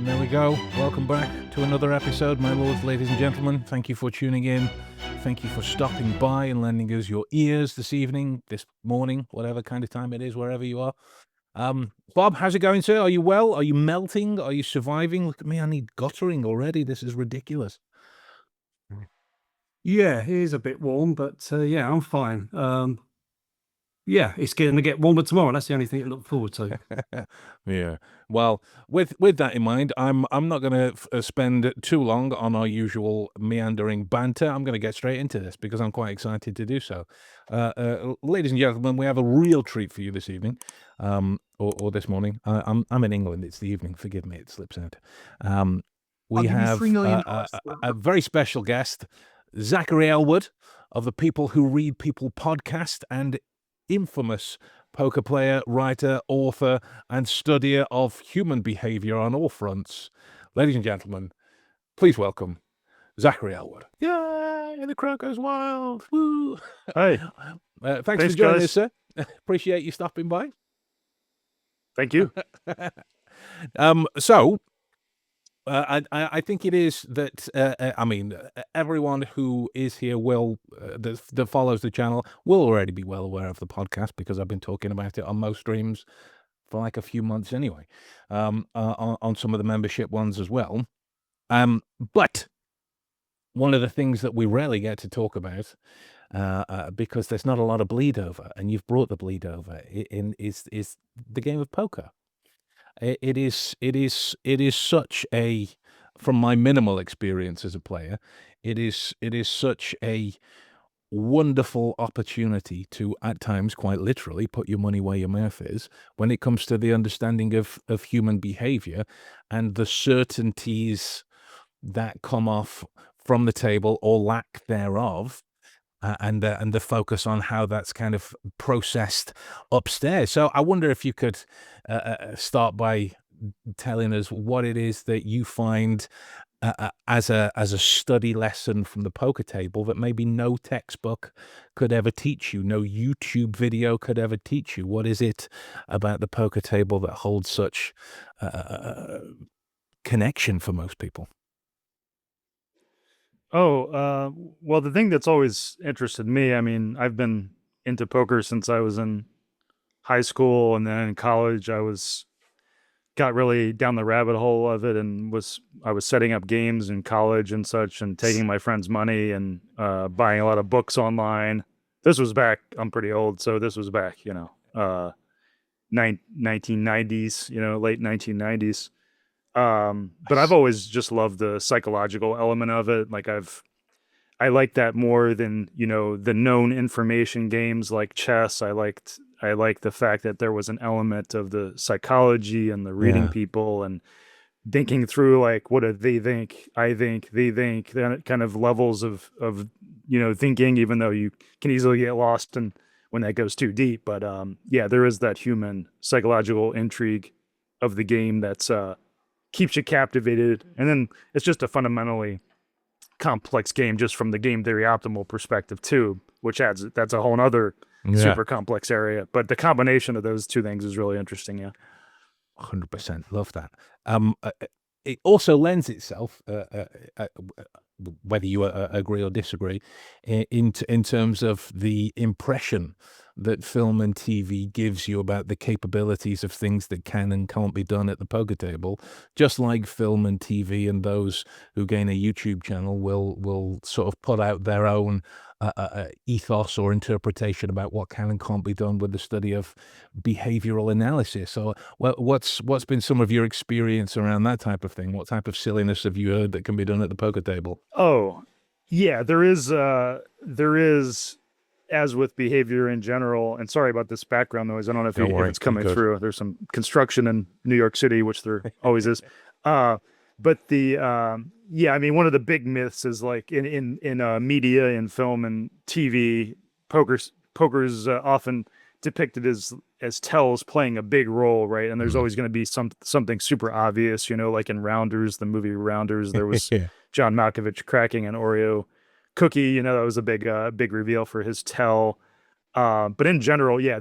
And there we go. Welcome back to another episode, my lords, ladies and gentlemen. Thank you for tuning in. Thank you for stopping by and lending us your ears this evening, this morning, whatever kind of time it is, wherever you are. Bob, how's it going, sir? Are you well? Are you melting? Are you surviving? Look at me, I need guttering already. This is ridiculous. Yeah, it is a bit warm, but yeah, I'm fine. Yeah, it's going to get warmer tomorrow. That's the only thing to look forward to. Yeah. Well, with that in mind, I'm not going to spend too long on our usual meandering banter. I'm going to get straight into this because I'm quite excited to do so. Ladies and gentlemen, we have a real treat for you this evening, or this morning. I'm in England. It's the evening. Forgive me, it slips out. We have $3 million. a very special guest, Zachary Elwood of the People Who Read People podcast and infamous poker player, writer, author, and studier of human behavior on all fronts. Ladies and gentlemen, please welcome Zachary Elwood. Yay! The crowd goes wild. Woo! Hey, thanks for joining us, sir. Appreciate you stopping by. Thank you. I think it is that, everyone who is here that follows the channel will already be well aware of the podcast because I've been talking about it on most streams for like a few months anyway, on some of the membership ones as well. But one of the things that we rarely get to talk about, because there's not a lot of bleed over, and you've brought the bleed over, is the game of poker. It is such a, from my minimal experience as a player, it is such a wonderful opportunity to, at times, quite literally, put your money where your mouth is when it comes to the understanding of human behavior and the certainties that come off from the table or lack thereof. And the focus on how that's kind of processed upstairs. So I wonder if you could start by telling us what it is that you find as a study lesson from the poker table that maybe no textbook could ever teach you, no YouTube video could ever teach you. What is it about the poker table that holds such connection for most people? Well, the thing that's always interested me, I mean, I've been into poker since I was in high school, and then in college, got really down the rabbit hole of it, and I was setting up games in college and such, and taking my friends' money and buying a lot of books online. This was back, I'm pretty old, so this was back, 1990s, late 1990s. But I've always just loved the psychological element of it. Like I like that more than, the known information games like chess. I liked the fact that there was an element of the psychology and the reading people and thinking through, like, what do they think? I think, they think, that kind of levels of, thinking, even though you can easily get lost and when that goes too deep. But, yeah, there is that human psychological intrigue of the game that's, keeps you captivated, and then it's just a fundamentally complex game just from the game theory optimal perspective too, which that's a whole other super complex area. But the combination of those two things is really interesting. Yeah, 100%. Love that. It also lends itself, whether you agree or disagree, in terms of the impression that film and TV gives you about the capabilities of things that can and can't be done at the poker table. Just like film and TV and those who gain a YouTube channel will sort of put out their own ethos or interpretation about what can and can't be done with the study of behavioral analysis. So what's been some of your experience around that type of thing? What type of silliness have you heard that can be done at the poker table? Oh, yeah, there is, as with behavior in general, and sorry about this background noise. I don't know if it's coming through. There's some construction in New York City, which there always is. But yeah, I mean, one of the big myths is, like, in media, in film and TV, poker's often depicted as tells playing a big role, right? And there's always going to be something super obvious, like in Rounders, the movie Rounders, there was John Malkovich cracking an Oreo cookie, that was a big reveal for his tell. But in general, yeah,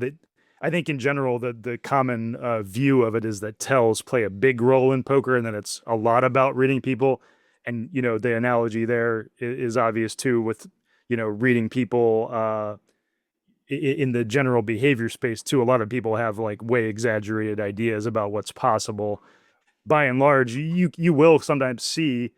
I think in general, the common view of it is that tells play a big role in poker, and that it's a lot about reading people. And the analogy there is obvious too, with reading people in the general behavior space too. A lot of people have like way exaggerated ideas about what's possible. By and large, you will sometimes see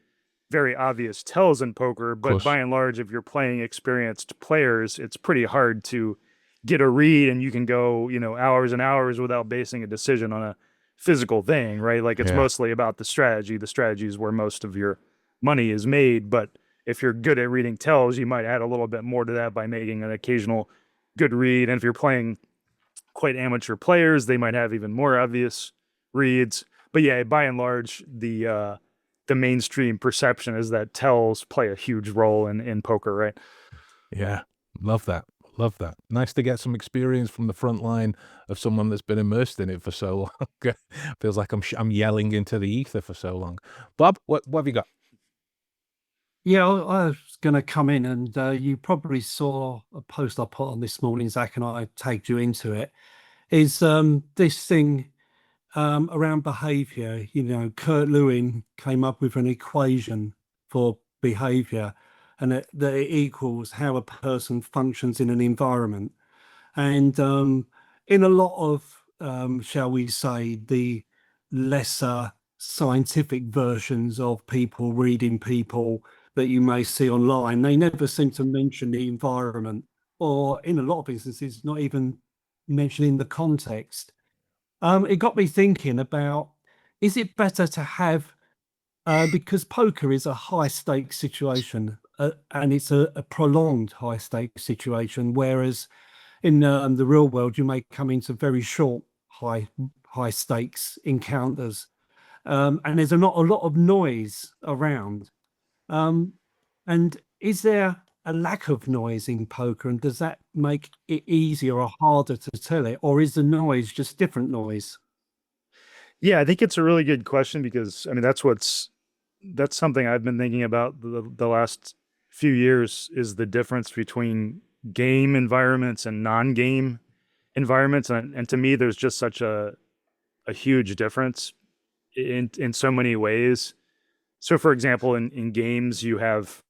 very obvious tells in poker, Of but course. by and large, if you're playing experienced players, it's pretty hard to get a read, and you can go, hours and hours without basing a decision on a physical thing, right? Like it's Yeah. mostly about the strategy. The strategy is where most of your money is made, but if you're good at reading tells, you might add a little bit more to that by making an occasional good read. And if you're playing quite amateur players, they might have even more obvious reads. But yeah, by and large, the mainstream perception is that tells play a huge role in poker, right? Yeah. Love that. Love that. Nice to get some experience from the front line of someone that's been immersed in it for so long. Feels like I'm yelling into the ether for so long. Bob, what have you got? Yeah, I was going to come in, and you probably saw a post I put on this morning, Zach, and I tagged you into it. Is this thing around behavior? Kurt Lewin came up with an equation for behavior, and that it equals how a person functions in an environment. And in a lot of, shall we say, the lesser scientific versions of people reading people that you may see online, they never seem to mention the environment, or in a lot of instances, not even mentioning the context. It got me thinking about, is it better to have, because poker is a high stakes situation, and it's a prolonged high stakes situation, whereas in the real world, you may come into very short, high stakes encounters, and there's not a lot of noise around. Um, and is there a lack of noise in poker, and does that make it easier or harder to tell it, or is the noise just different noise? Yeah, I think it's a really good question, because I mean that's something I've been thinking about the last few years, is the difference between game environments and non-game environments. And to me, there's just such a huge difference in so many ways. So for example, in games, you have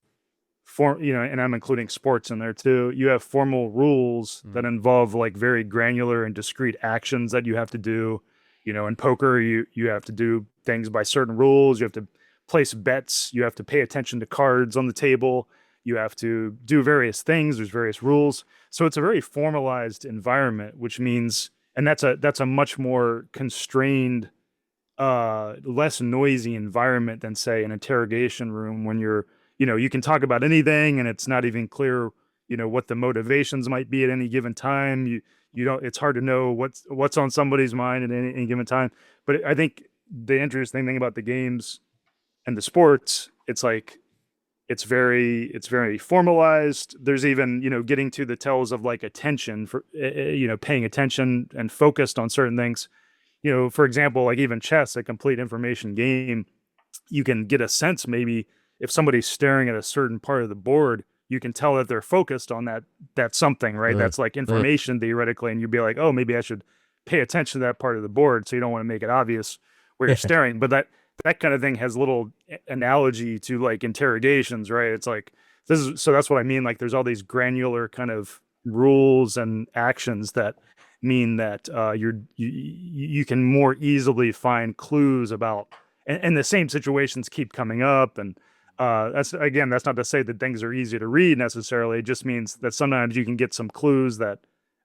and I'm including sports in there too. You have formal rules that Mm. involve like very granular and discrete actions that you have to do. In poker, you have to do things by certain rules. You have to place bets. You have to pay attention to cards on the table. You have to do various things. There's various rules. So it's a very formalized environment, which means, and that's a much more constrained, less noisy environment than say an interrogation room, when you can talk about anything and it's not even clear what the motivations might be at any given time. You don't It's hard to know what's on somebody's mind at any given time. But I think the interesting thing about the games and the sports, it's like it's very formalized. There's even getting to the tells of like attention, for paying attention and focused on certain things. For example, like even chess, a complete information game, you can get a sense, maybe if somebody's staring at a certain part of the board, you can tell that they're focused on that something, right? Uh, That's like uh, information theoretically, and you'd be like, oh, maybe I should pay attention to that part of the board. So you don't want to make it obvious where you're yeah. staring. But that kind of thing has little analogy to like interrogations, right? It's like that's what I mean. Like there's all these granular kind of rules and actions that mean that you can more easily find clues about, and the same situations keep coming up. And that's not to say that things are easy to read necessarily. It just means that sometimes you can get some clues that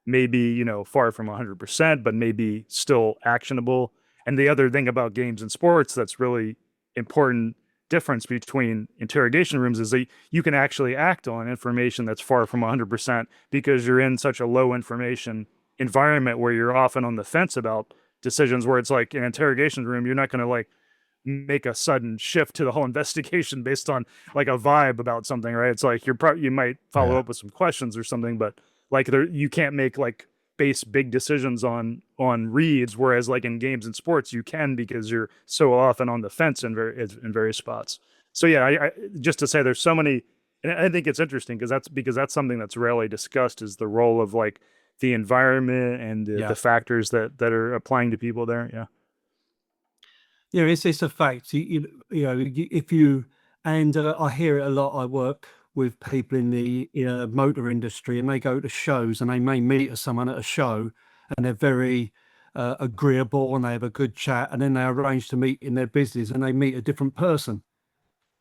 may be far from 100%, but maybe still actionable. And the other thing about games and sports that's really important difference between interrogation rooms is that you can actually act on information that's far from 100%, because you're in such a low information environment where you're often on the fence about decisions. Where it's like in an interrogation room, you're not going to like make a sudden shift to the whole investigation based on like a vibe about something, right? It's like you might follow Yeah. up with some questions or something, but like you can't make like base big decisions on reads. Whereas like in games and sports, you can, because you're so often on the fence in various spots. So yeah, I just to say there's so many, and I think it's interesting because that's something that's rarely discussed, is the role of like the environment and the factors that are applying to people there. Yeah. Yeah, it's a fact. If you and I hear it a lot. I work with people in the motor industry, and they go to shows, and they may meet someone at a show, and they're very agreeable, and they have a good chat, and then they arrange to meet in their business, and they meet a different person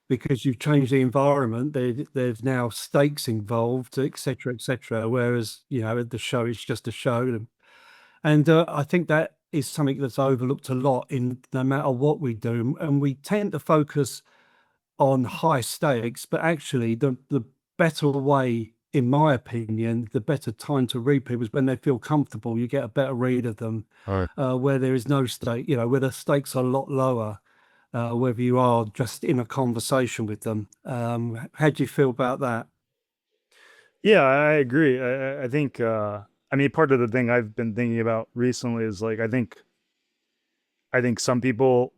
because you've changed the environment. There's now stakes involved, etc., etc. Whereas the show is just a show. And I think that is something that's overlooked a lot in no matter what we do. And we tend to focus on high stakes, but actually the better way, in my opinion, the better time to read people is when they feel comfortable. You get a better read of them, Right. where there is no stake, where the stakes are a lot lower, whether you are just in a conversation with them. How do you feel about that? Yeah, I agree. I think, I mean, part of the thing I've been thinking about recently is like, I think some people,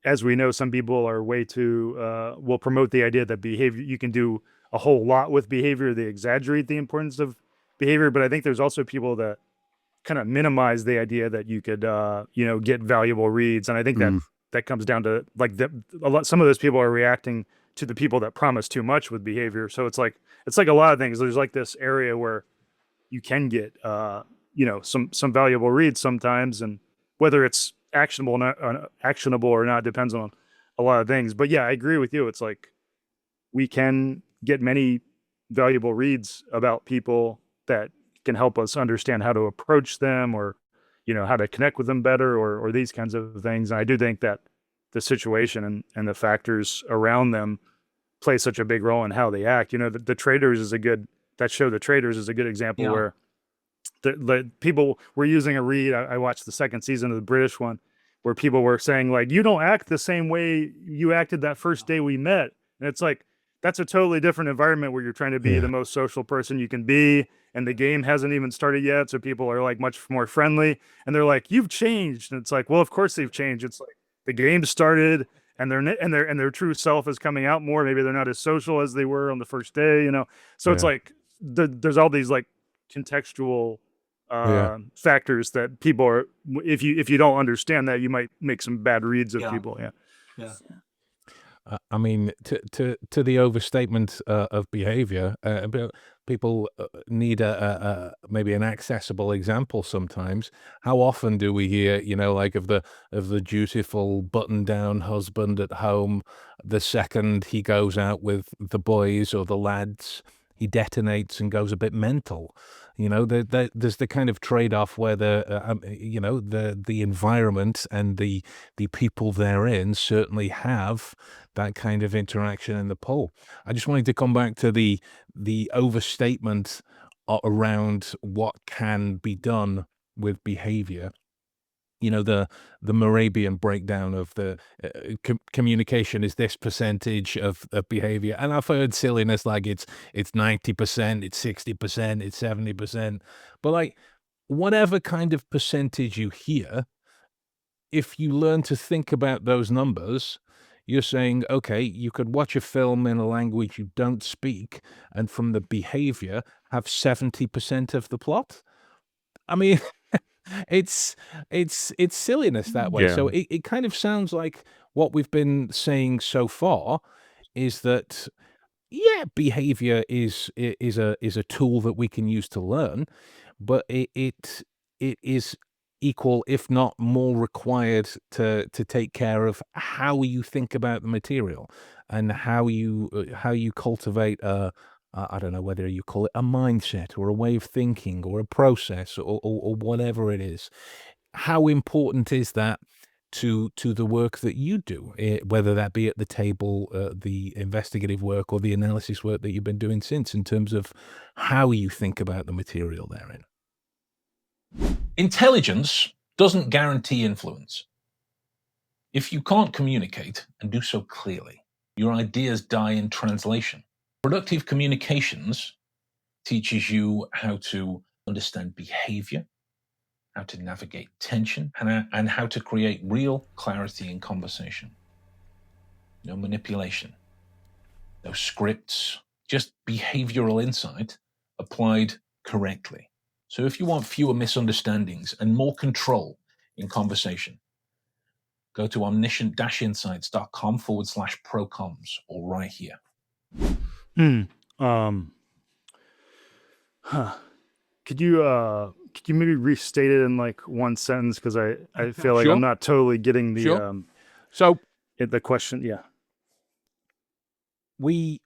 as we know, some people are way too, will promote the idea that behavior, you can do a whole lot with behavior. They exaggerate the importance of behavior. But I think there's also people that kind of minimize the idea that you could, get valuable reads. And I think that Mm. that comes down to like some of those people are reacting to the people that promise too much with behavior. So it's like a lot of things. There's like this area where you can get, some valuable reads sometimes, and whether it's actionable or not depends on a lot of things. But yeah, I agree with you. It's like we can get many valuable reads about people that can help us understand how to approach them, or how to connect with them better, or these kinds of things. And I do think that the situation and the factors around them play such a big role in how they act. The Traders is a good that show. The Traders is a good example Yeah. where the people were using a read. I watched the second season of the British one, where people were saying like, you don't act the same way you acted that first day we met. And it's like, that's a totally different environment where you're trying to be Yeah. the most social person you can be. And the game hasn't even started yet. So people are like much more friendly, and they're like, you've changed. And it's like, well, of course they've changed. It's like the game started, and their true self is coming out more. Maybe they're not as social as they were on the first day. So it's Yeah. like there's all these like contextual Yeah. factors that people are. If you don't understand that, you might make some bad reads of Yeah. people. Yeah. Yeah. I mean, to the overstatement of behavior, people need maybe an accessible example sometimes. How often do we hear, like of the dutiful button-down husband at home, the second he goes out with the boys or the lads, he detonates and goes a bit mental. There's the kind of trade-off where the environment and the people therein certainly have that kind of interaction in the poll. I just wanted to come back to the overstatement around what can be done with behavior. The Morabian breakdown of the communication is this percentage of behavior, and I've heard silliness like it's 90%, it's 60%, it's 70%, but like whatever kind of percentage you hear, if you learn to think about those numbers, you're saying, okay, you could watch a film in a language you don't speak, and from the behavior, have 70% of the plot. I mean, it's it's silliness that way. Yeah. So it kind of sounds like what we've been saying so far is that yeah, behavior is a tool that we can use to learn, but it is equal, if not more required to take care of how you think about the material and how you cultivate I don't know whether you call it a mindset or a way of thinking or a process or whatever it is. How important is that to the work that you do, whether that be at the table, the investigative work or the analysis work that you've been doing since, in terms of how you think about the material therein? Intelligence doesn't guarantee influence. If you can't communicate and do so clearly, your ideas die in translation. Productive communications teaches you how to understand behavior, how to navigate tension, and how to create real clarity in conversation. No manipulation, no scripts, just behavioral insight applied correctly. So if you want fewer misunderstandings and more control in conversation, go to omniscient-insights.com/procoms or right here. Could you maybe restate it in like one sentence? Because I feel like Sure. I'm not totally getting the Sure. So the question. Yeah. we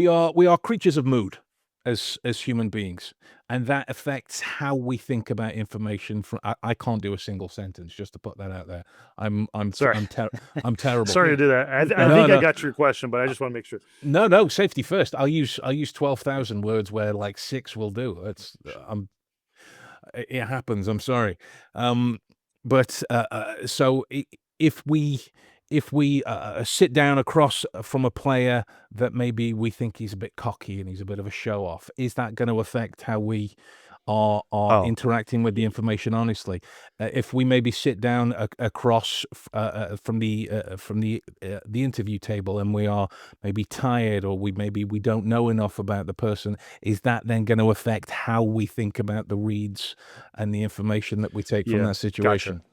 are creatures of mood as human beings, and that affects how we think about information. I can't do a single sentence, just to put that out there. I'm Sorry. I'm terrible. Sorry to do that. I No, think I no. got your question, but I just want to make sure. No, safety first. I'll use 12,000 words where like 6 will do. It happens. I'm sorry. But so if we sit down across from a player that maybe we think he's a bit cocky and he's a bit of a show off, is that going to affect how we are interacting with the information honestly? If we maybe sit down across from the interview table and we are maybe tired, or we don't know enough about the person, is that then going to affect how we think about the reads and the information that we take from Yeah, that situation? gotcha.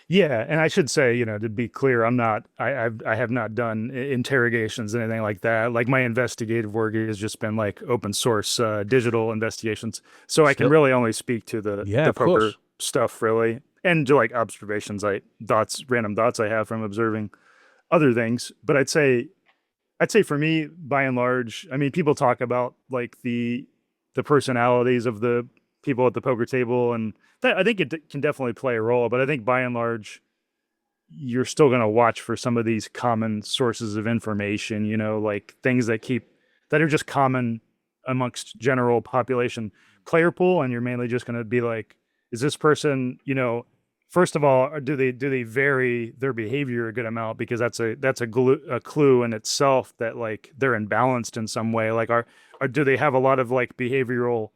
Yeah, and I should say, to be clear, I have not done interrogations, anything like that. Like my investigative work has just been like open source digital investigations. So I can Still- really only speak to the Yeah, of poker course. stuff, really, and to like observations, random thoughts I have from observing other things. But I'd say for me, by and large, I mean, people talk about like the personalities of the people at the poker table, and I think it can definitely play a role. But I think by and large, you're still going to watch for some of these common sources of information. Like things that are just common amongst general population player pool, and you're mainly just going to be like, is this person, first of all, do they vary their behavior a good amount? Because that's a clue in itself that like they're imbalanced in some way. Like do they have a lot of like behavioral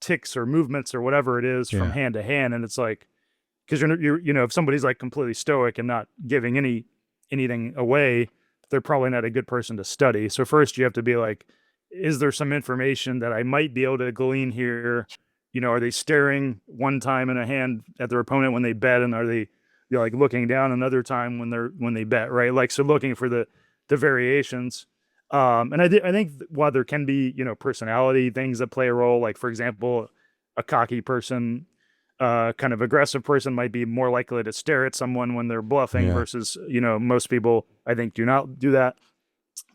ticks or movements or whatever it is from Yeah. hand to hand? And it's like, because you're if somebody's like completely stoic and not giving anything away, they're probably not a good person to study. So first you have to be like, is there some information that I might be able to glean here? Are they staring one time in a hand at their opponent when they bet, and are they like looking down another time when they bet, right? Like, so looking for the variations. And I think while there can be personality things that play a role, like for example, a cocky person, kind of aggressive person might be more likely to stare at someone when they're bluffing Yeah. versus most people I think do not do that.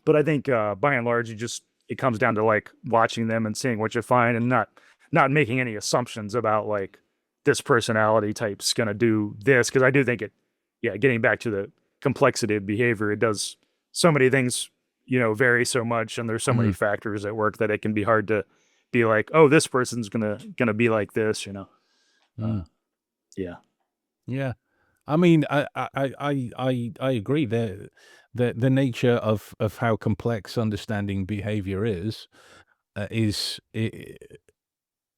But I think by and large, it comes down to like watching them and seeing what you find, and not making any assumptions about like this personality type's gonna do this, because I do think getting back to the complexity of behavior, it does so many things vary so much, and there's so many factors at work that it can be hard to be like, oh, this person's gonna be like this. Yeah. Yeah. I mean, I agree. The nature of how complex understanding behavior is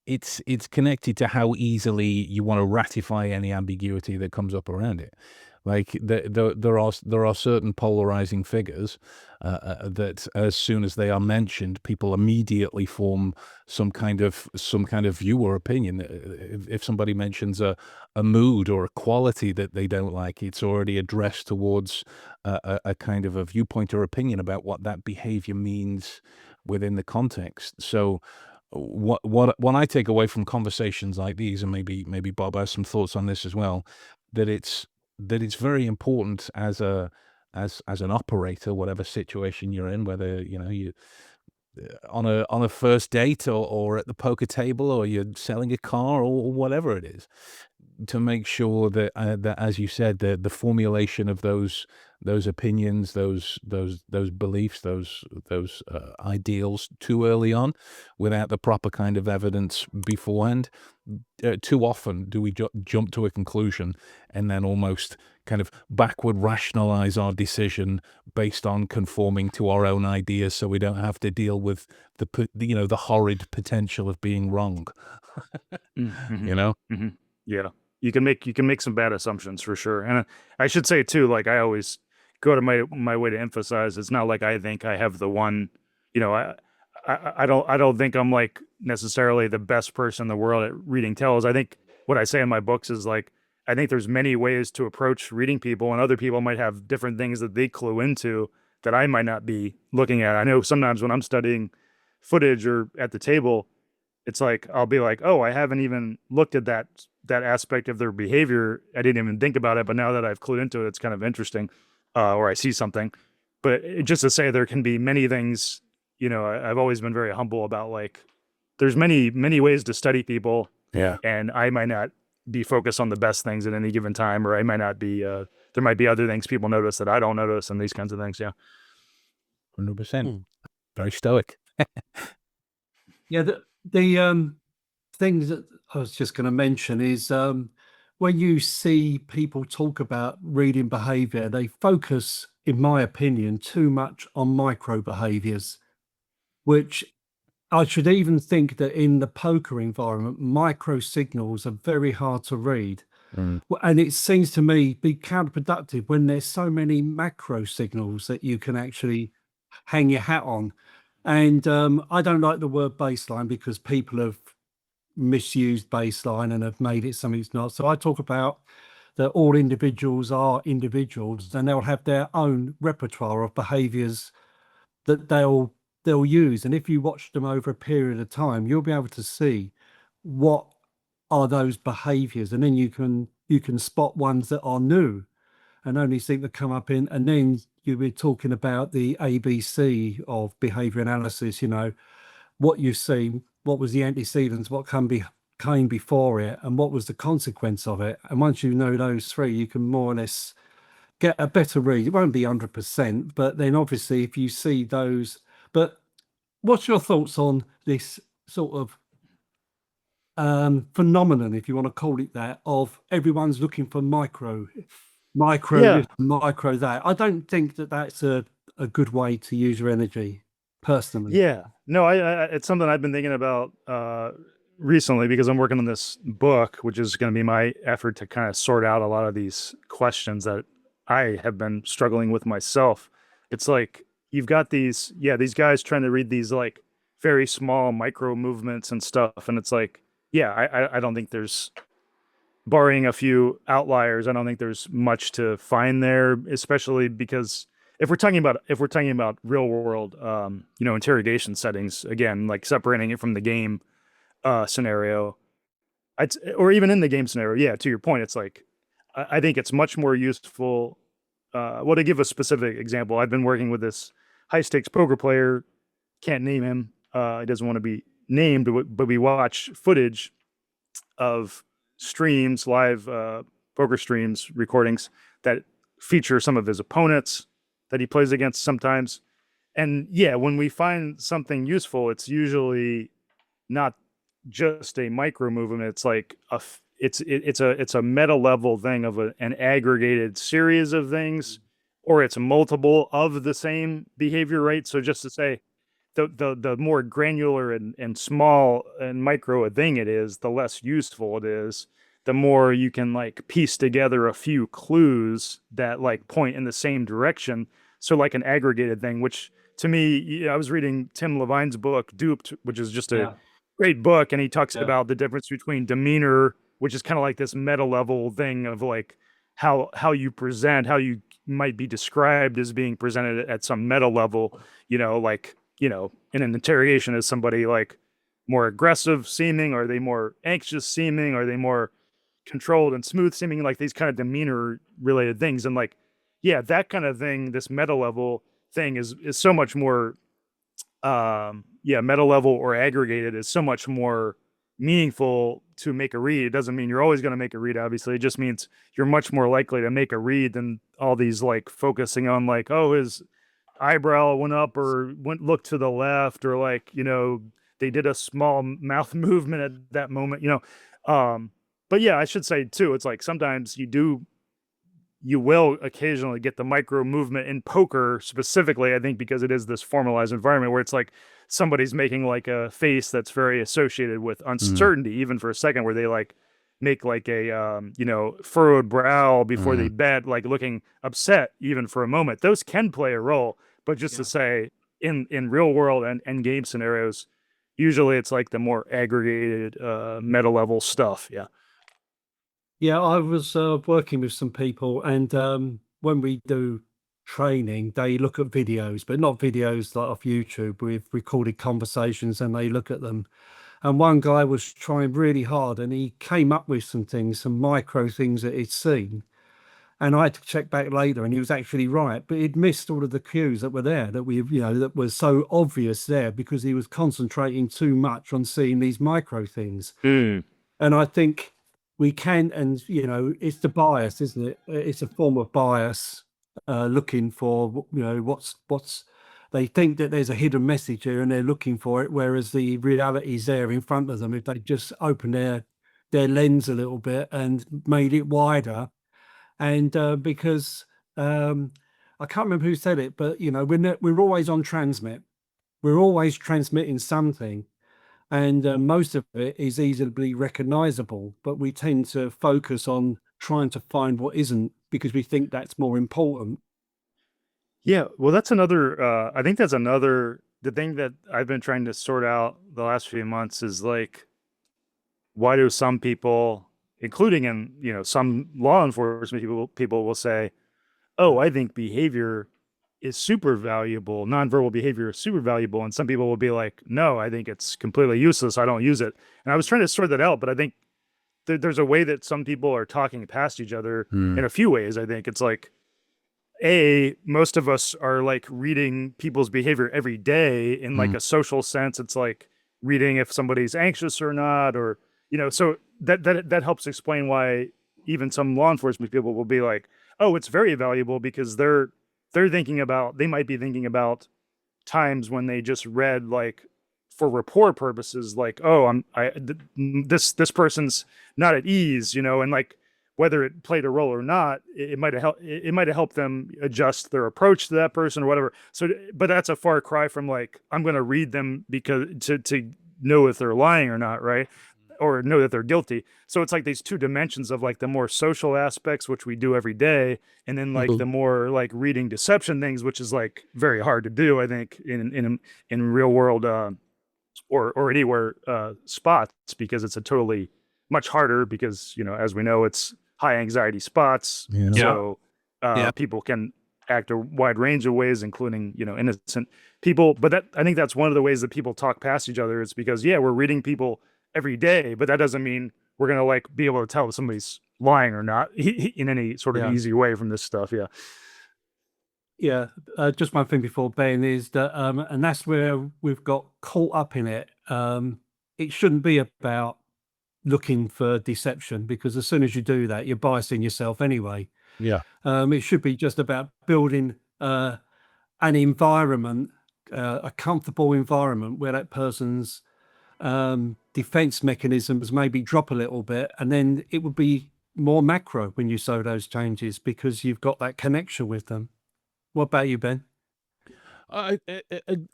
it's connected to how easily you want to ratify any ambiguity that comes up around it. Like there are certain polarizing figures that, as soon as they are mentioned, people immediately form some kind of view or opinion. If somebody mentions a mood or a quality that they don't like, it's already addressed towards a kind of a viewpoint or opinion about what that behavior means within the context. So what I take away from conversations like these, and maybe Bob has some thoughts on this as well, that it's very important as an operator, whatever situation you're in, whether you on a first date, or at the poker table, or you're selling a car, or whatever it is, to make sure that that, as you said, the formulation of those opinions, those beliefs, those ideals too early on, without the proper kind of evidence beforehand. Too often do we jump to a conclusion and then almost kind of backward rationalize our decision based on conforming to our own ideas, so we don't have to deal with the horrid potential of being wrong. Yeah, you can make some bad assumptions for sure. And I should say too, like I always go to my way to emphasize, it's not like I think I have the one, I don't think I'm like necessarily the best person in the world at reading tells. I think what I say in my books is like I think there's many ways to approach reading people, and other people might have different things that they clue into that I might not be looking at. I know sometimes when I'm studying footage or at the table, it's like I'll be like, oh, I haven't even looked at that aspect of their behavior. I didn't even think about it, but now that I've clued into it, it's kind of interesting, or I see something. But just to say, there can be many things. I've always been very humble about like, there's many ways to study people, Yeah. and I might not be focused on the best things at any given time, or I might not be. There might be other things people notice that I don't notice, and these kinds of things. Yeah. 100%. Very stoic. Yeah, the things that I was just going to mention is when you see people talk about reading behavior, they focus, in my opinion, too much on micro behaviors, which I should even think that in the poker environment, micro signals are very hard to read. And it seems to me be counterproductive when there's so many macro signals that you can actually hang your hat on. And I don't like the word baseline because people have misused baseline and have made it something it's not. So I talk about that all individuals are individuals and they'll have their own repertoire of behaviors that they'll use. And if you watch them over a period of time, you'll be able to see what are those behaviors. And then you can spot ones that are new and only seem to come up in, and then you were talking about the ABC of behavior analysis, what you've seen, what was the antecedents, what came before it, and what was the consequence of it. And once you know those three, you can more or less get a better read. It won't be 100%, but then obviously if you see those. But what's your thoughts on this sort of phenomenon, if you want to call it that, of everyone's looking for micro Yeah. this, micro that? I don't think that that's a good way to use your energy, personally. Yeah. No, it's something I've been thinking about recently because I'm working on this book, which is going to be my effort to kind of sort out a lot of these questions that I have been struggling with myself. It's like you've got these guys trying to read these like very small micro movements and stuff, and it's like, yeah, I don't think there's, barring a few outliers, I don't think there's much to find there, especially because if we're talking about real world, interrogation settings, again, like separating it from the game scenario, or even in the game scenario, yeah, to your point, it's like I think it's much more useful. Well, to give a specific example, I've been working with this high stakes poker player. Can't name him. He doesn't want to be named, but we watch footage of streams, live poker streams, recordings that feature some of his opponents that he plays against sometimes. And yeah, when we find something useful, it's usually not just a micro movement. It's like it's a meta level thing of an aggregated series of things, or it's multiple of the same behavior, right? So just to say, the more granular and small and micro a thing it is, the less useful it is. The more you can like piece together a few clues that like point in the same direction. So like an aggregated thing, which to me, I was reading Tim Levine's book Duped, which is just a great book, and he talks about the difference between demeanor, which is kind of like this meta level thing of like how you present, how you might be described as being presented at some meta level, like in an interrogation, is somebody like more aggressive seeming? Are they more anxious seeming? Are they more controlled and smooth seeming? Like these kind of demeanor related things. And like, yeah, that kind of thing, this meta level thing is so much more, meta level or aggregated is so much more meaningful to make a read. It doesn't mean you're always going to make a read, obviously. It just means you're much more likely to make a read than all these like focusing on like, oh, his eyebrow went up or looked to the left, or like they did a small mouth movement at that moment, but yeah, I should say too, it's like sometimes you will occasionally get the micro movement in poker specifically, I think, because it is this formalized environment where it's like somebody's making like a face that's very associated with uncertainty, even for a second, where they like make like a furrowed brow before they bet, like looking upset even for a moment. Those can play a role. But just to say, in real world and game scenarios, usually it's like the more aggregated meta level stuff. Yeah. Yeah, I was working with some people, and when we do training, they look at videos, but not videos like off YouTube with recorded conversations, and they look at them. And one guy was trying really hard, and he came up with some things, some micro things that he'd seen. And I had to check back later, and he was actually right, but he'd missed all of the cues that were there, that that were so obvious there, because he was concentrating too much on seeing these micro things. Mm. And I think we can, and it's the bias, isn't it? It's a form of bias, looking for what's they think that there's a hidden message here, and they're looking for it, whereas the reality is there in front of them. If they just open their lens a little bit and made it wider, and because I can't remember who said it, but we're always on transmit. We're always transmitting something, and most of it is easily recognizable, but we tend to focus on trying to find what isn't, because we think that's more important. Yeah, well, that's another. I think that's another. The thing that I've been trying to sort out the last few months is like, why do some people, including in some law enforcement people will say, "Oh, I think behavior is super valuable. Nonverbal behavior is super valuable," and some people will be like, "No, I think it's completely useless. I don't use it." And I was trying to sort that out, but I think there's a way that some people are talking past each other in a few ways. I think it's like, most of us are like reading people's behavior every day in like a social sense. It's like reading if somebody's anxious or not, or so that helps explain why even some law enforcement people will be like, "Oh, it's very valuable," because they might be thinking about times when they just read, like, for rapport purposes, like, "Oh, this person's not at ease," and like, whether it played a role or not, it might have helped them adjust their approach to that person or whatever. So, but that's a far cry from like, I'm going to read them because to know if they're lying or not, right? Or know that they're guilty. So it's like these two dimensions of like the more social aspects, which we do every day, and then like the more like reading deception things, which is like very hard to do, I think, in real world or anywhere spots, because it's a totally much harder, because as we know, it's high anxiety spots. Yeah. So Yeah. people can act a wide range of ways, including innocent people. But I think that's one of the ways that people talk past each other. It's because we're reading people every day, but that doesn't mean we're gonna like be able to tell if somebody's lying or not in any sort of easy way from this stuff. Yeah, just one thing before Ben is that, and that's where we've got caught up in it. It shouldn't be about looking for deception, because as soon as you do that, you're biasing yourself anyway. Yeah. It should be just about building an environment, a comfortable environment where that person's defense mechanisms maybe drop a little bit, and then it would be more macro when you show those changes, because you've got that connection with them. What about you, Ben?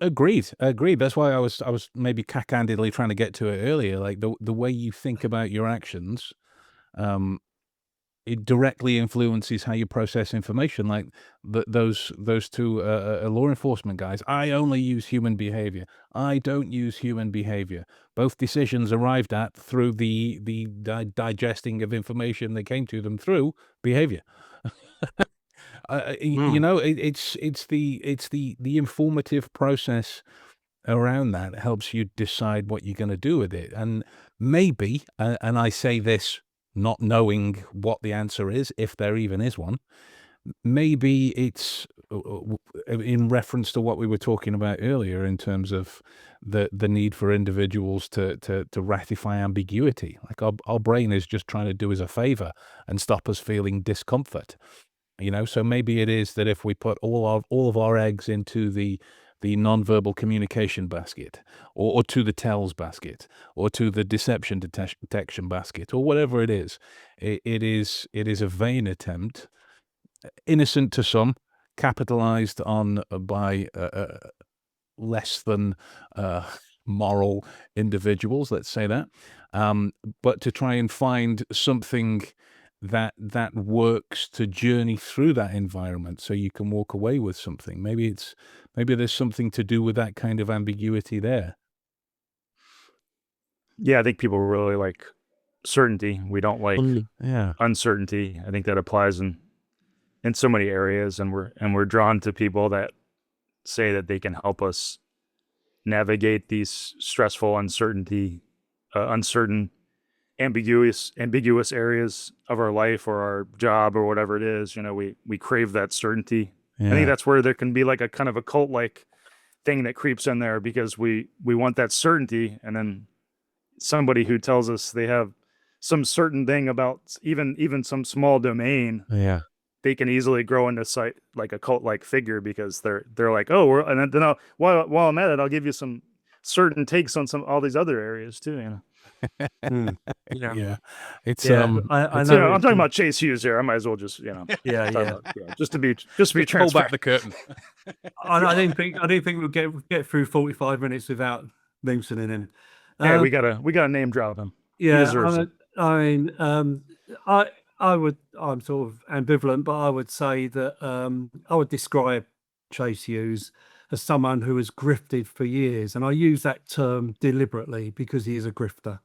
Agreed. That's why I was maybe cack-handedly trying to get to it earlier. Like the way you think about your actions, it directly influences how you process information. Like those two law enforcement guys. I only use human behavior. I don't use human behavior. Both decisions arrived at through the digesting of information that came to them through behavior. It's the informative process around that helps you decide what you're going to do with it. And maybe, and I say this not knowing what the answer is, if there even is one, maybe it's in reference to what we were talking about earlier in terms of the need for individuals to ratify ambiguity. Like our brain is just trying to do us a favor and stop us feeling discomfort. So maybe it is that if we put all of our eggs into the nonverbal communication basket, or to the tells basket, or to the deception detection basket, or whatever it is, it is a vain attempt, innocent to some, capitalized on by less than moral individuals, let's say that, but to try and find something that works to journey through that environment so you can walk away with something. Maybe there's something to do with that kind of ambiguity there. Yeah, I think people really like certainty. We don't like Yeah. uncertainty. I think that applies in so many areas, and we're drawn to people that say that they can help us navigate these stressful, uncertain, ambiguous areas of our life or our job or whatever it is. We crave that certainty. I think Yeah. that's where there can be like a kind of a cult like thing that creeps in there, because we want that certainty, and then somebody who tells us they have some certain thing about even some small domain, Yeah. they can easily grow into sight like a cult like figure, because they're like, oh, and then while I'm at it, I'll give you some certain takes on all these other areas too. Yeah. It's Yeah, I know. I'm talking about Chase Hughes here. I might as well just Yeah, talk yeah. about, just to be Just pull transparent. back the curtain. I didn't think we'll get through 45 minutes without mentioning him. Yeah, we gotta name drop him. He Yeah, deserves it. I mean, I'm sort of ambivalent, but I would say that I would describe Chase Hughes as someone who has grifted for years, and I use that term deliberately because he is a grifter.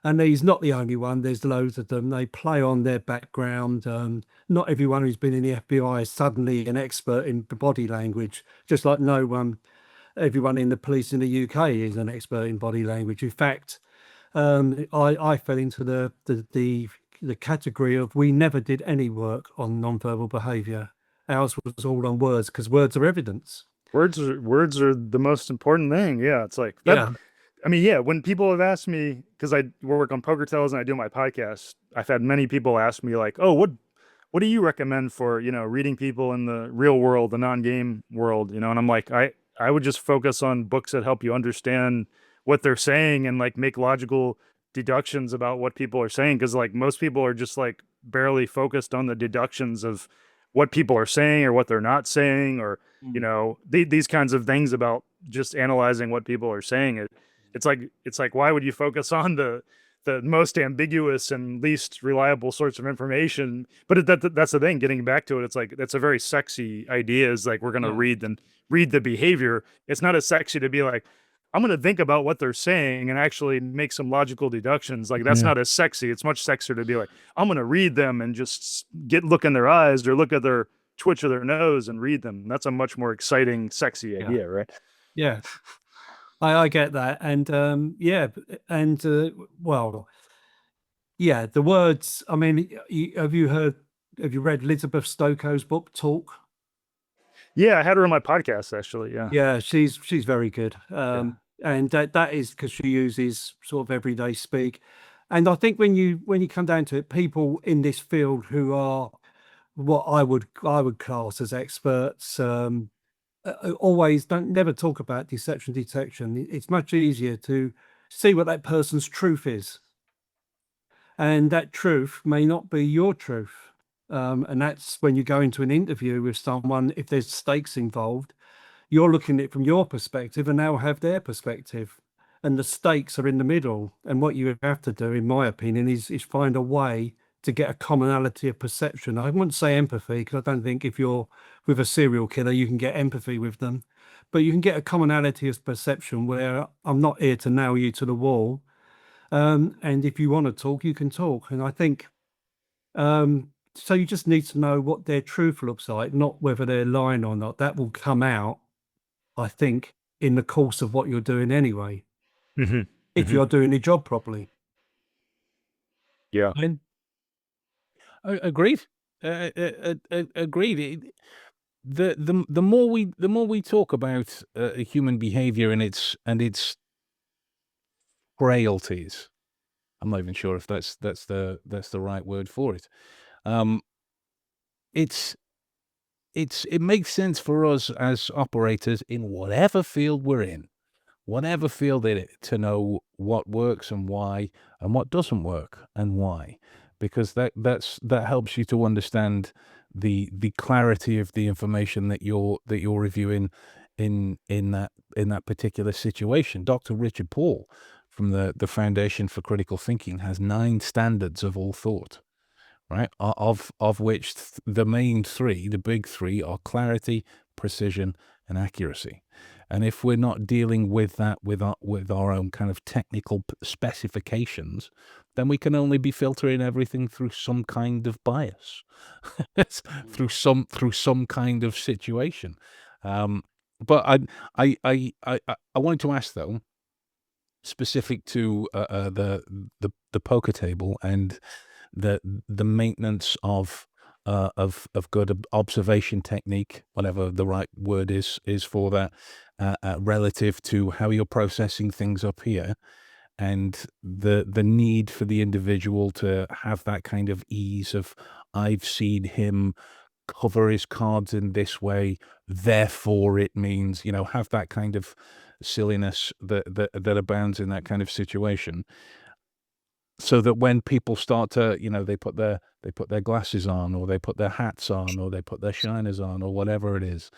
And he's not the only one. There's loads of them. They play on their background. Not everyone who's been in the FBI is suddenly an expert in body language, just like everyone in the police in the UK is an expert in body language. In fact, I fell into the category of we never did any work on nonverbal behaviour. Ours was all on words, because words are evidence. Words are the most important thing. Yeah, it's like that. Yeah. I mean, yeah, when people have asked me, because I work on Poker Tales and I do my podcast, I've had many people ask me like, oh, what do you recommend for, reading people in the real world, the non-game world, and I'm like, I would just focus on books that help you understand what they're saying and like make logical deductions about what people are saying. Because like most people are just like barely focused on the deductions of what people are saying or what they're not saying, or, these kinds of things about just analyzing what people are saying. It's like, why would you focus on the most ambiguous and least reliable sorts of information? But that's the thing, getting back to it. It's like, that's a very sexy idea, is like, we're going to read the behavior. It's not as sexy to be like, I'm going to think about what they're saying and actually make some logical deductions. Like, that's not as sexy. It's much sexier to be like, I'm going to read them and just look in their eyes or look at their twitch of their nose and read them. That's a much more exciting, sexy idea, right? Yeah. I get that. And well, yeah, the words, I mean, have you read Elizabeth Stokoe's book, Talk? Yeah, I had her on my podcast, actually. Yeah. Yeah, she's very good. And that is because she uses sort of everyday speak. And I think when you come down to it, people in this field who are what I would class as experts, always never talk about deception detection. It's much easier to see what that person's truth is, and that truth may not be your truth. And that's when you go into an interview with someone, if there's stakes involved, you're looking at it from your perspective and they'll have their perspective, and the stakes are in the middle. And what you have to do, in my opinion, is find a way to get a commonality of perception. I wouldn't say empathy, because I don't think if you're with a serial killer, you can get empathy with them, but you can get a commonality of perception where I'm not here to nail you to the wall. And if you want to talk, you can talk. And I think, so you just need to know what their truth looks like, not whether they're lying or not. That will come out, I think, in the course of what you're doing anyway, if you're doing your job properly. Yeah. Agreed. Agreed. The more we talk about human behavior and its frailties, I'm not even sure if that's the right word for it. It makes sense for us as operators in whatever field we're in, to know what works and why, and what doesn't work and why, because that helps you to understand the clarity of the information that you're reviewing in that particular situation. Dr. Richard Paul from the Foundation for Critical Thinking has 9 standards of all thought, right? Of which the main three, the big three, are clarity, precision, and accuracy. And if we're not dealing with that with our own kind of technical specifications, then we can only be filtering everything through some kind of bias, through some kind of situation. But I wanted to ask though, specific to the poker table and the maintenance of good observation technique, whatever the right word is for that, relative to how you're processing things up here, and the need for the individual to have that kind of ease of, I've seen him cover his cards in this way, therefore it means, have that kind of silliness that abounds in that kind of situation, so that when people start to, they put their glasses on, or they put their hats on, or they put their shiners on, or whatever it is,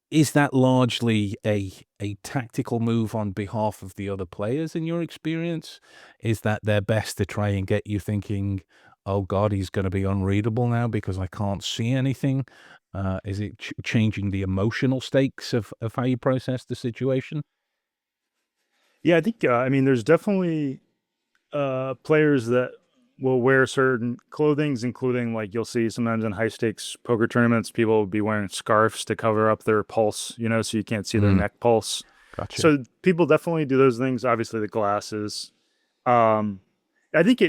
is that largely a tactical move on behalf of the other players in your experience? Is that their best to try and get you thinking, oh God, he's going to be unreadable now because I can't see anything? Is it changing the emotional stakes of how you process the situation? Yeah, I think I mean there's definitely players that will wear certain clothings, including like you'll see sometimes in high stakes poker tournaments, people will be wearing scarves to cover up their pulse, so you can't see their neck pulse. Gotcha. So people definitely do those things. Obviously, the glasses. I think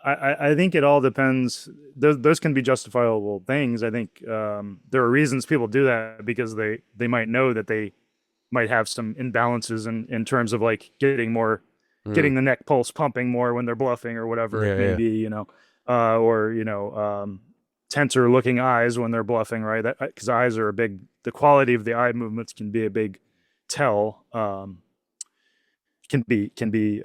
I think it all depends. Those can be justifiable things. I think there are reasons people do that because they might know that they might have some imbalances in terms of like getting the neck pulse pumping more when they're bluffing or whatever it may be, or tenser looking eyes when they're bluffing, right? That because eyes are the quality of the eye movements can be a big tell. Can be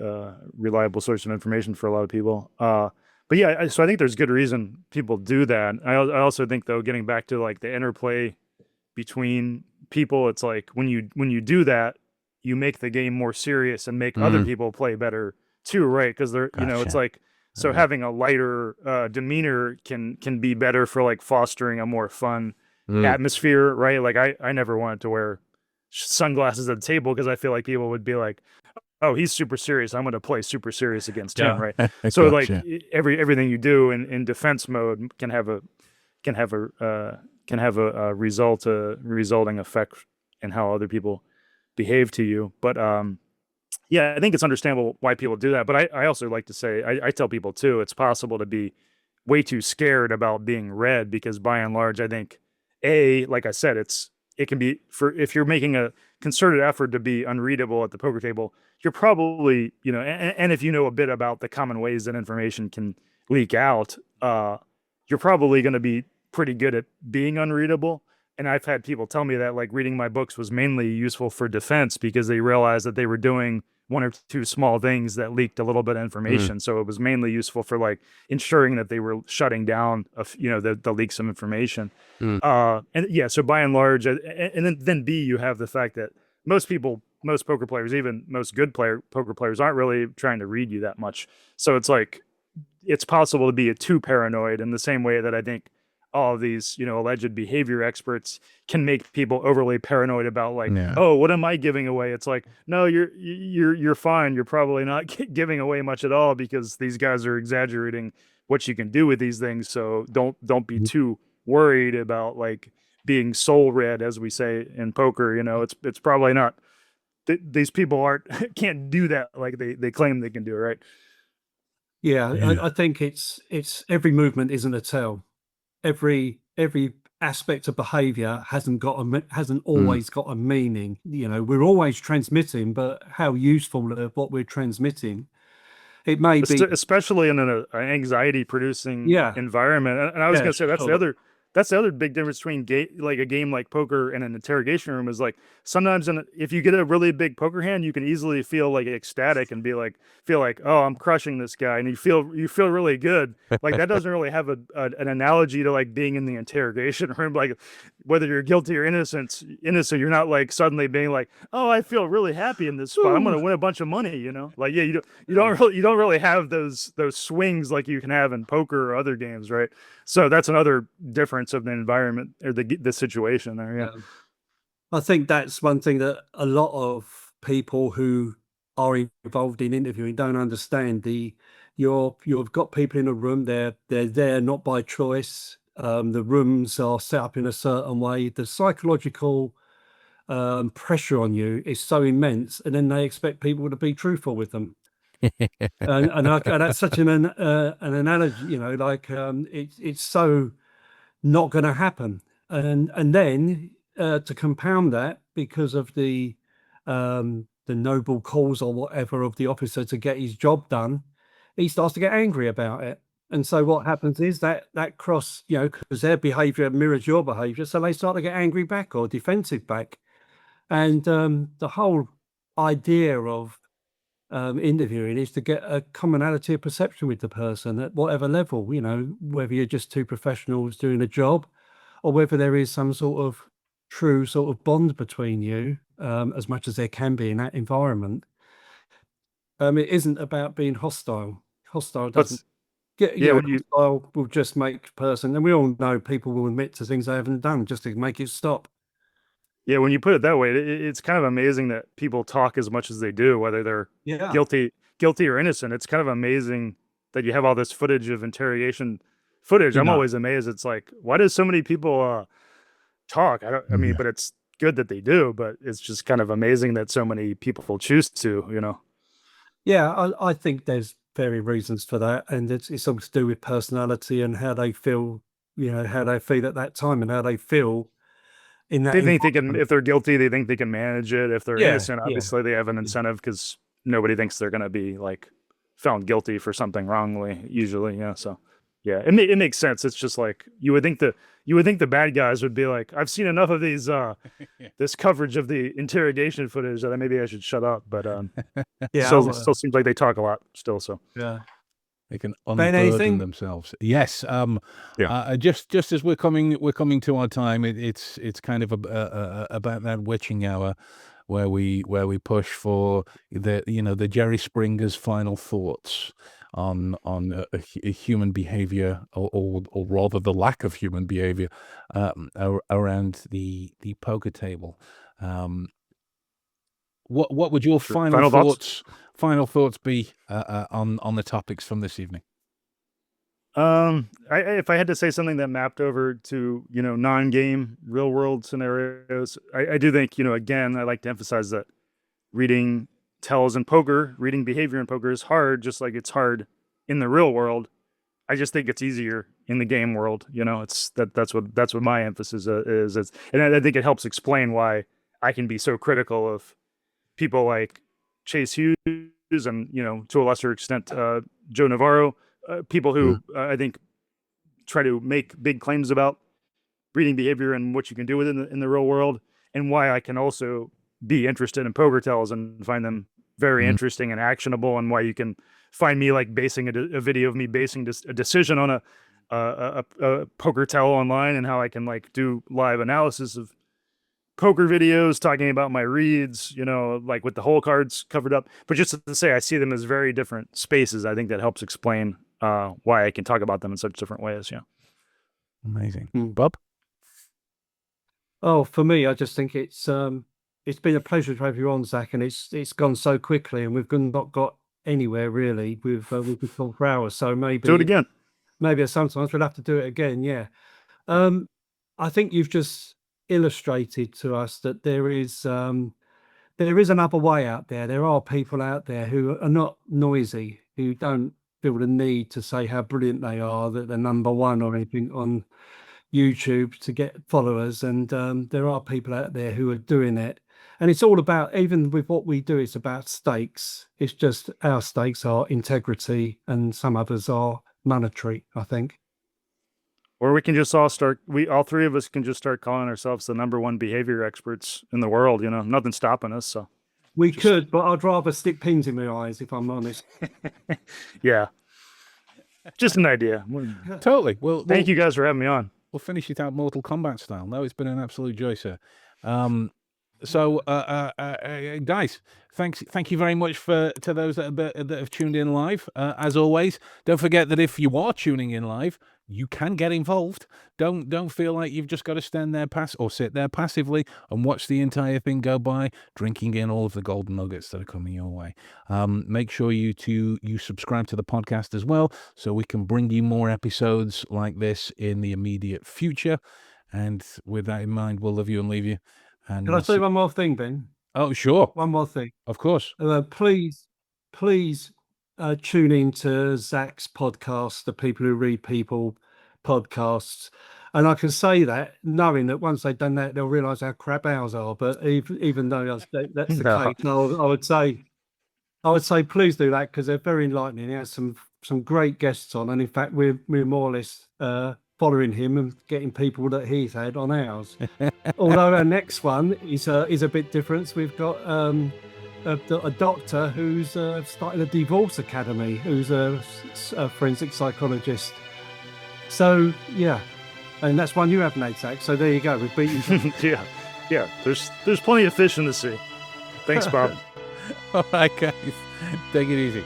reliable source of information for a lot of people. But yeah, so I think there's good reason people do that. I also think though, getting back to like the interplay between people, it's like when you do that, you make the game more serious and make other people play better too, right? Because they're it's Gotcha. like so having a lighter demeanor can be better for like fostering a more fun atmosphere, right? Like I never wanted to wear sunglasses at the table because I feel like people would be like, oh, he's super serious, I'm going to play super serious against him, right? So like Gotcha. everything you do in defense mode can have a resulting effect in how other people behave to you. But yeah, I think it's understandable why people do that. But I also like to say, I tell people too, it's possible to be way too scared about being read because by and large, I think like I said, it can be if you're making a concerted effort to be unreadable at the poker table, you're probably, and if you know a bit about the common ways that information can leak out, you're probably going to be pretty good at being unreadable. And I've had people tell me that like reading my books was mainly useful for defense because they realized that they were doing one or two small things that leaked a little bit of information. So it was mainly useful for like ensuring that they were shutting down, the leaks of information. And yeah, so by and large, and then B, you have the fact that most poker players, even most good poker players, aren't really trying to read you that much. So it's like it's possible to be too paranoid in the same way that I think all of these, alleged behavior experts can make people overly paranoid about like, oh, what am I giving away? It's like, no, you're fine. You're probably not giving away much at all because these guys are exaggerating what you can do with these things. So don't be too worried about like being soul read, as we say in poker. It's probably not. These people can't do that like they claim they can do, right? Yeah, I think it's every movement isn't a tell. Every aspect of behavior hasn't always got a meaning. We're always transmitting, but how useful of what we're transmitting, it may be. Especially in an anxiety producing Yeah, environment. And I was yeah, going to say that's sure. that's the other big difference between like a game like poker and an interrogation room is like sometimes if you get a really big poker hand, you can easily feel like ecstatic and feel like, oh, I'm crushing this guy, and you feel really good. Like that doesn't really have an analogy to like being in the interrogation room. Like whether you're guilty or innocent, you're not like suddenly being like, oh, I feel really happy in this spot. I'm gonna win a bunch of money. Like yeah, you don't really have those swings like you can have in poker or other games, right? So that's another difference of the environment or the situation there. Yeah. I think that's one thing that a lot of people who are involved in interviewing don't understand. You've got people in a room, they're there not by choice. The rooms are set up in a certain way. The psychological pressure on you is so immense, and then they expect people to be truthful with them. And that's such an analogy, like it's so not going to happen. And then to compound that, because of the noble cause or whatever of the officer to get his job done, he starts to get angry about it. And so what happens is that cross, because their behavior mirrors your behavior, so they start to get angry back or defensive back. And the whole idea of interviewing is to get a commonality of perception with the person at whatever level, whether you're just two professionals doing a job or whether there is some sort of true sort of bond between you, as much as there can be in that environment. It isn't about being hostile. Hostile doesn't hostile will just make person, and we all know people will admit to things they haven't done just to make it stop. Yeah, when you put it that way, it's kind of amazing that people talk as much as they do, whether they're guilty or innocent. It's kind of amazing that you have all this footage of interrogation footage. I'm always amazed. It's like, why do so many people talk? I mean, but it's good that they do, but it's just kind of amazing that so many people choose to. Yeah, I think there's various reasons for that, and it's something to do with personality and how they feel, how they feel at that time and how they feel in that. They think if they're guilty, they think they can manage it. If they're innocent, obviously they have an incentive because nobody thinks they're going to be like found guilty for something wrongly. Usually, yeah. So, yeah, it makes sense. It's just like you would think the bad guys would be like, I've seen enough of these this coverage of the interrogation footage that maybe I should shut up. But still seems like they talk a lot still. So yeah. They can unburden themselves. Yes. Just as we're coming to our time, it's kind of about that witching hour where we push for the Jerry Springer's final thoughts on human behavior, or rather the lack of human behavior around the poker table. What would your final thoughts be on the topics from this evening? If I had to say something that mapped over to non-game real world scenarios, I do think again I like to emphasize that reading tells in poker, reading behavior in poker is hard, just like it's hard in the real world. I just think it's easier in the game world. That's what my emphasis is, and I think it helps explain why I can be so critical of people like Chase Hughes and, to a lesser extent, Joe Navarro, people who I think try to make big claims about reading behavior and what you can do with it in the real world, and why I can also be interested in poker tells and find them very interesting and actionable, and why you can find me like basing a video of me basing a decision on a poker tell online, and how I can like do live analysis of poker videos talking about my reads, like with the whole cards covered up. But just to say, I see them as very different spaces. I think that helps explain why I can talk about them in such different ways. Yeah. Amazing. Bob? Oh, for me, I just think it's been a pleasure to have you on, Zach, and it's gone so quickly, and we've not got anywhere really. We've been talking for hours, so maybe do it again. Maybe sometimes we'll have to do it again. Yeah. I think you've just illustrated to us that there is another way out there. There are people out there who are not noisy, who don't feel the need to say how brilliant they are, that they're number one or anything on YouTube to get followers. And there are people out there who are doing it. And it's all about, even with what we do, it's about stakes. It's just our stakes are integrity and some others are monetary, I think. Or we can just all three of us can just start calling ourselves the #1 behavior experts in the world. You know, nothing's stopping us. So We could, but I'd rather stick pins in my eyes, if I'm honest. yeah, just an idea. Totally. Well, Thank you guys for having me on. We'll finish it out Mortal Kombat style. No, it's been an absolute joy, sir. Guys, thank you very much to those that have tuned in live. As always, don't forget that if you are tuning in live, you can get involved. Don't feel like you've just got to stand there or sit there passively and watch the entire thing go by, drinking in all of the golden nuggets that are coming your way. Make sure you subscribe to the podcast as well, so we can bring you more episodes like this in the immediate future. And with that in mind, we'll love you and leave you. And Can I say one more thing, Ben? Oh, sure. One more thing. Of course. Please tune in to Zach's podcast, the People Who Read People podcasts. And I can say that knowing that once they've done that, they'll realise how crap ours are. But even though that's the No. case, I would say please do that, because they're very enlightening. He has some great guests on, and in fact, we're more or less following him and getting people that he's had on ours. Although our next one is a bit different. We've got a doctor who's started a divorce academy, who's a forensic psychologist. So yeah, and that's one you haven't had, Zach. So there you go. We've beaten. yeah. There's plenty of fish in the sea. Thanks, Bob. All right, guys, take it easy.